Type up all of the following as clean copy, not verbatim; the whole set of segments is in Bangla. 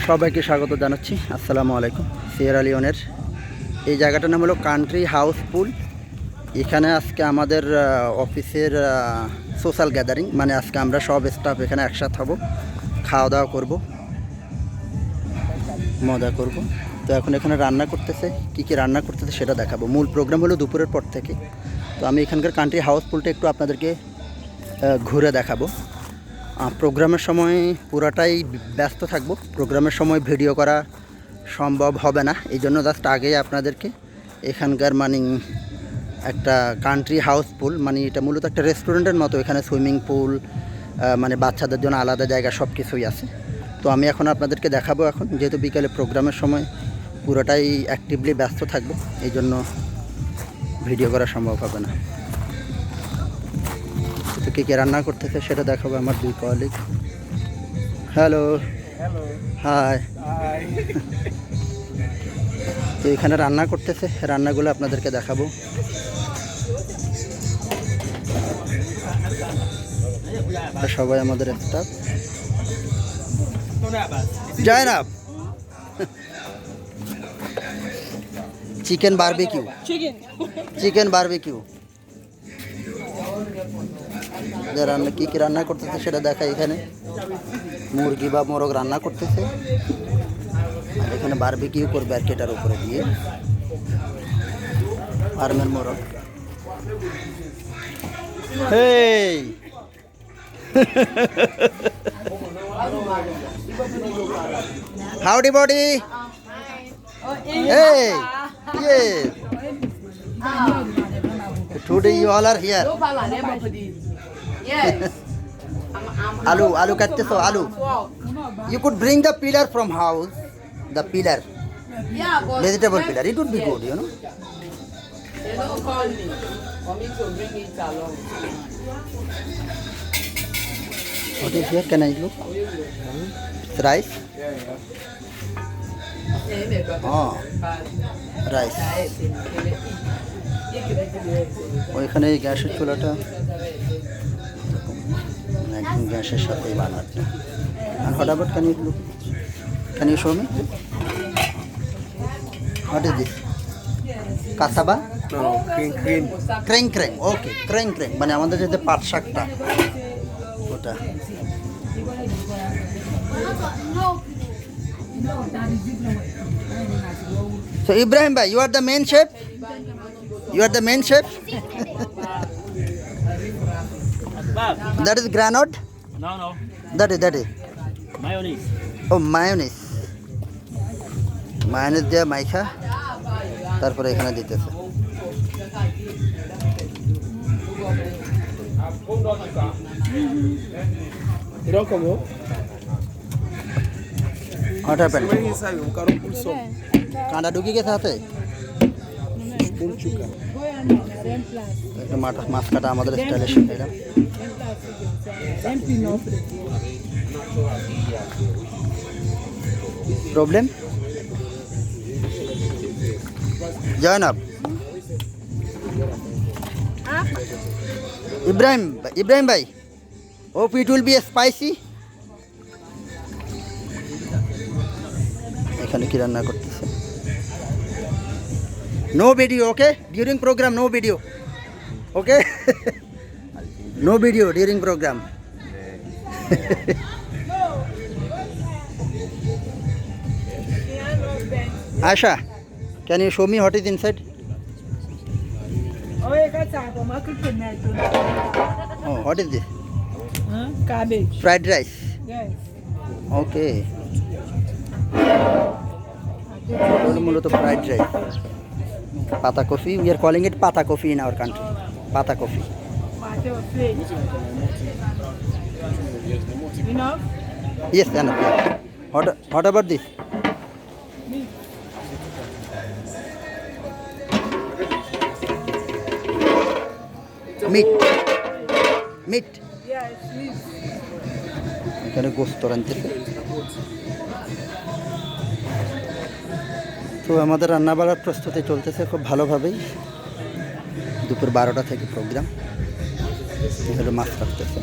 সবাইকে স্বাগত জানাচ্ছি। আসসালামু আলাইকুম। সিয়েরা লিওনের এই জায়গাটার নাম হলো কান্ট্রি হাউস পুল। এখানে আজকে আমাদের অফিসের সোশ্যাল গ্যাদারিং, মানে আজকে আমরা সব স্টাফ এখানে একসাথে হব, খাওয়া দাওয়া করব, মজা করব। তো এখন এখানে রান্না করতেছে, কি কি রান্না করতেছে সেটা দেখাবো। মূল প্রোগ্রাম হলো দুপুরের পর থেকে। তো আমি এখানকার কান্ট্রি হাউস পুলটা একটু আপনাদেরকে ঘুরে দেখাবো। প্রোগ্রামের সময় পুরাটাই ব্যস্ত থাকবো, প্রোগ্রামের সময় ভিডিও করা সম্ভব হবে না। এই জন্য জাস্ট আগেই আপনাদেরকে এখানকার মানে একটা কান্ট্রি হাউস পুল, মানে এটা মূলত একটা রেস্টুরেন্টের মতো। এখানে সুইমিং পুল, মানে বাচ্চাদের জন্য আলাদা জায়গা, সব কিছুই আছে। তো আমি এখন আপনাদেরকে দেখাবো। এখন যেহেতু বিকালে প্রোগ্রামের সময় পুরোটাই অ্যাক্টিভলি ব্যস্ত থাকবো, এই জন্য ভিডিও করা সম্ভব হবে না। তো কে কে রান্না করতেছে সেটা দেখাবো আমার দুই কলিগ। Hello, high. তো এখানে রান্না করতেছে, রান্নাগুলো আপনাদেরকে দেখাবো। সবাই আমাদের staff. Zainab, chicken barbecue, chicken barbecue. রান্না কী কী রান্না করতেছে সেটা দেখায়। এখানে মুরগি বা মোরগ রান্না করতেছে, আর এখানে বারবিকিউ করবে আর কেটার উপরে দিয়ে ফার্মের মোরগ। Hey howdy buddy. Hey, yes. Today you all are here. Yes. Alu katteso, alu. You could bring the pillar from house, the pillar, Yeah, but vegetable pillar. It would be good, you know. they don't call me for me to bring it along. What is here? Can I look? It's rice. Oh, rice. ওইখানে এই গ্যাসের চুলাটা একদম গ্যাসের সাথেই বানাচ্ছে। আর হঠাৎ can you show me? What is this? Cassava? No, cream. ক্রেং। ওকে, ক্রেং মানে আমাদের যে পাট শাকটা ওটা। So Ibrahim bhai, you are the main chef? You are the main chef? That is granite? No. That is. Mayonnaise. Oh, mayonnaise. Mayonnaise দিয়ে মাইখা তারপরে এখানে দিতেছে। You don't come home? What happened? When inside, you can't pull some. কাঁটা ঢুকে গেছে হাতে। Spoon chuka. একটু মাছ কাটা আমাদের স্টাইলে শিখাইলাম। প্রবলেম জয়নাব। ইব্রাহিম ভাই, hope it will be spicy. এখানে কি রান্না করতেছে? No video, okay? During program, no video. Okay? No video during program. Asha, can you show me what is inside? Oh, what is this? Cabbage. Fried rice. Yes. Okay. মূলত ফ্রাইড রাইস। পাতা coffee, we are calling it pata coffee in our country. Pata coffee. Enough? Yes, enough. Yeah. What about this? Meat. Yeah, it's meat. এখানে গোস্ত রাঁধতেছে। তো আমাদের রান্নাবাড়ার প্রস্তুতি চলতেছে খুব ভালোভাবেই। দুপুর 12টা থেকে প্রোগ্রাম। এখানে মাছ কাটতেছে।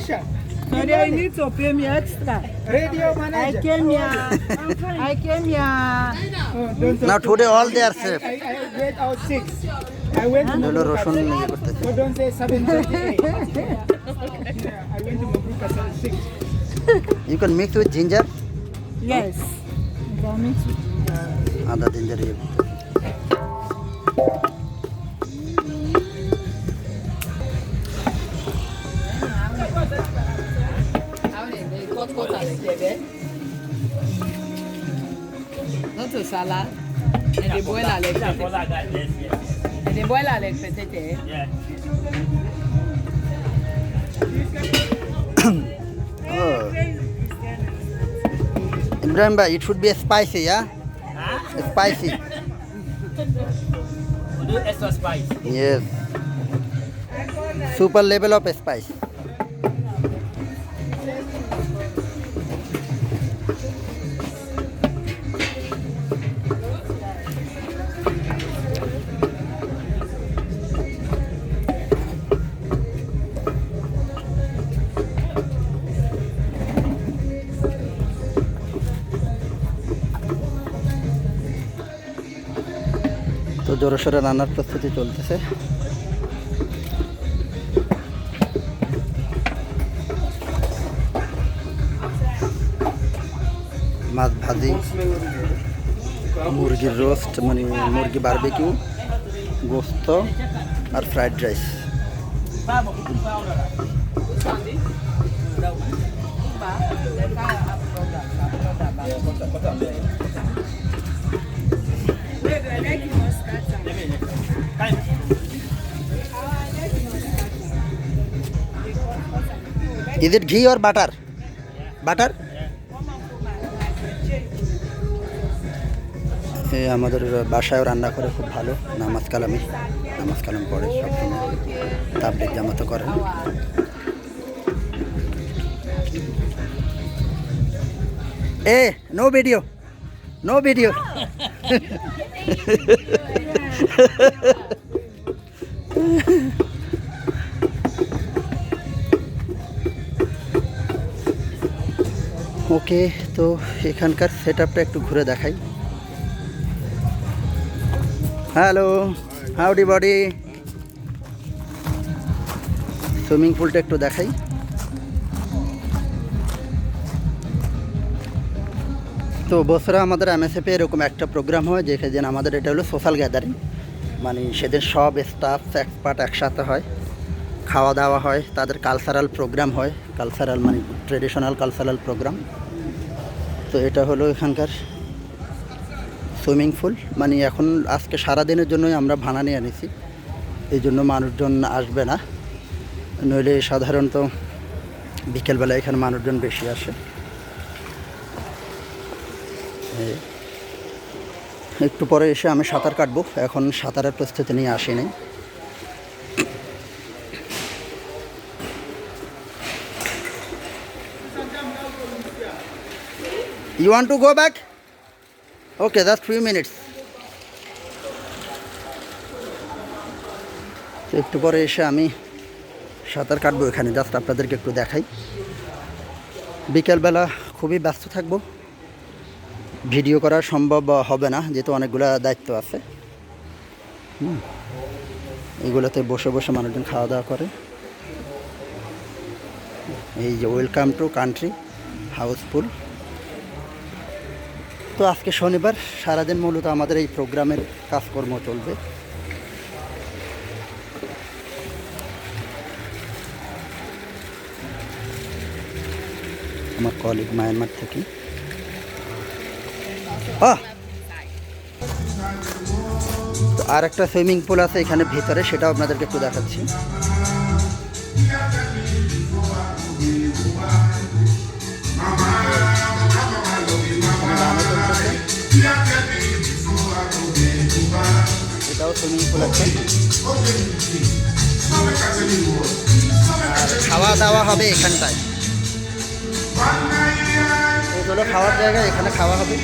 Technician. Sorry, I need to pay me extra. Radio I manager. came here. Oh, don't Now today all they are I, safe. I went out 6. I went to হলো Mabruka রসুন 6. ইয়ে করতেছে So don't say 7:38. Yeah, I went to Mabruka 6. You can mix with ginger Yes. আদা জিঞ্জার ইয়ে Not a salad. And they boil like and they boil like potato. Oh. Ibrahim bhai, it should be spicy, yeah? Spicy. Do extra spice. Yes. Super level of spice. তো জোরসোরে রান্নার প্রস্তুতি চলতেছে মাছ ভাজি মুরগির রোস্ট মানে মুরগি বারবিকিউ গোস্ত আর fried rice Is it ghee or butter? Butter? আমাদের বাসায়ও রান্না করে খুব ভালো নামাজ কালাম পড়ে সবসময় তাবলিগ জামাত করেন নো ভিডিও ওকে তো এখানকার সেট আপটা একটু ঘুরে দেখাই হ্যালো হাউডি বডি সুইমিং পুলটা একটু দেখাই তো বছরে আমাদের এমএসএফে এরকম একটা প্রোগ্রাম হয় যেখানে আমাদের এটা হলো সোশ্যাল গ্যাদারিং মানে সেদিন সব স্টাফ এক্সপার্ট একসাথে হয় খাওয়া দাওয়া হয় তাদের কালচারাল প্রোগ্রাম হয় কালচারাল মানে ট্রেডিশনাল কালচারাল প্রোগ্রাম তো এটা হলো এখানকার সুইমিং পুল মানে এখন আজকে সারাদিনের জন্যই আমরা ভাড়া নিয়ে এনেছি এই জন্য মানুষজন আসবে না নইলে সাধারণত বিকেলবেলা এখানে মানুষজন বেশি আসে একটু পরে এসে আমি সাঁতার কাটবো এখন সাঁতারের প্রস্তুতি নিয়ে আসিনি You want to go back? Okay, that's 3 minutes. একটু পরে এসে আমি সাঁতার কাটবো এখানে জাস্ট আপনাদেরকে একটু দেখাই বিকেলবেলা খুবই ব্যস্ত থাকবো ভিডিও করা সম্ভব হবে না যেহেতু অনেকগুলো দায়িত্ব আছে এইগুলোতে বসে বসে মানুষজন খাওয়া দাওয়া করে এই যে ওয়েলকাম টু কান্ট্রি হাউসফুল তো আজকে শনিবার সারাদিন মূলত আমাদের এই প্রোগ্রামের কাজকর্ম চলবে আমার কলিগ মায়ানমার থেকে তো আর একটা সুইমিং পুল আছে এখানে ভিতরে সেটাও আপনাদেরকে একটু দেখাচ্ছি এটাও সুইমিং পুল আছে আর খাওয়া দাওয়া হবে এখানটায় এগুলো খাওয়ার জায়গা এখানে খাওয়া হবে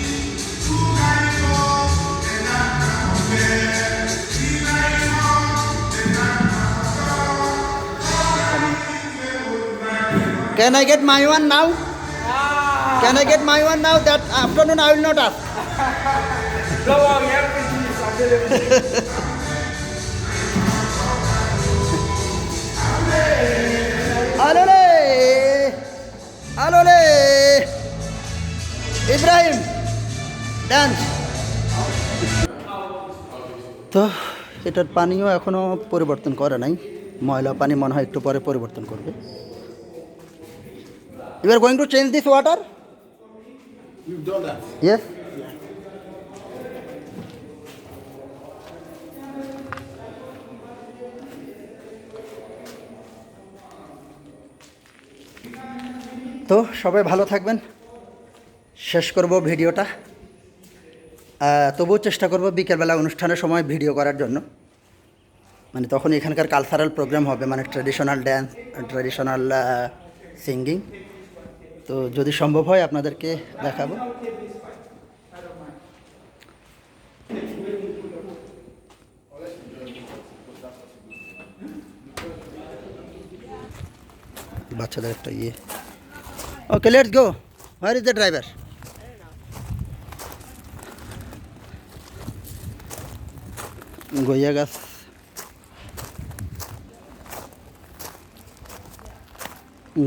Can I get my one now? Can I get my one now? That afternoon I will not ask. Don't worry, everything is available. Alole! Alole! Ibrahim! Dance! তো এটার পানিও এখনও পরিবর্তন করে নাই, ময়লা পানি মনে হয় একটু পরে পরিবর্তন করবে। You are going to change this water? You've done that. Yes. তো সবাই ভালো থাকবেন, শেষ করব ভিডিওটা। তবুও চেষ্টা করব বিকেলবেলা অনুষ্ঠানের সময় ভিডিও করার জন্য, মানে তখন এখানকার কালচারাল প্রোগ্রাম হবে, মানে ট্র্যাডিশনাল ড্যান্স, ট্র্যাডিশনাল সিঙ্গিং। তো যদি সম্ভব হয় আপনাদেরকে দেখাবো। বাচ্চাদের একটা ইয়ে। Okay, let's go. Where is the driver? গইয়া গাছ,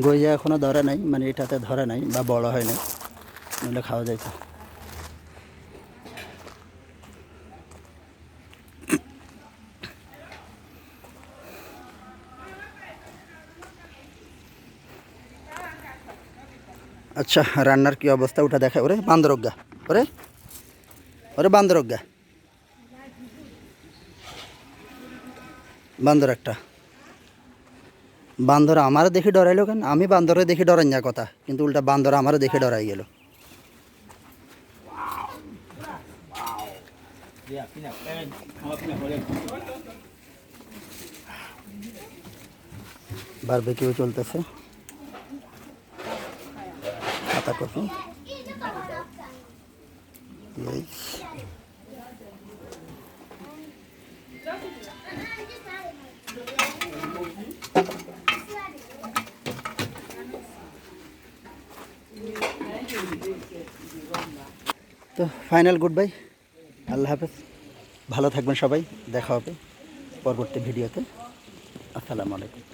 গইয়া এখনো ধরে নাই, মানে এটাতে ধরে নাই বা বড় হয় নাই, নইলে খাওয়া যাইতো। আচ্ছা, রান্নার কি অবস্থা ওটা দেখায়। ওরে বান্দরজ্ঞা, ওরে ওরে বান্দরজ্ঞা, বান্দর একটা। বান্দর আমারও দেখে ডরাইলো কেন? আমি বান্দরে দেখে ডরাই না কথা, কিন্তু উল্টা বান্দর আমারও দেখে ডরাই গেল। বারবিকিউ চলতেছে, খাতা কফি। তো ফাইনাল গুড বাই, আল্লাহ হাফেজ, ভালো থাকবেন সবাই, দেখা হবে পরবর্তী ভিডিওতে। আসসালামু আলাইকুম।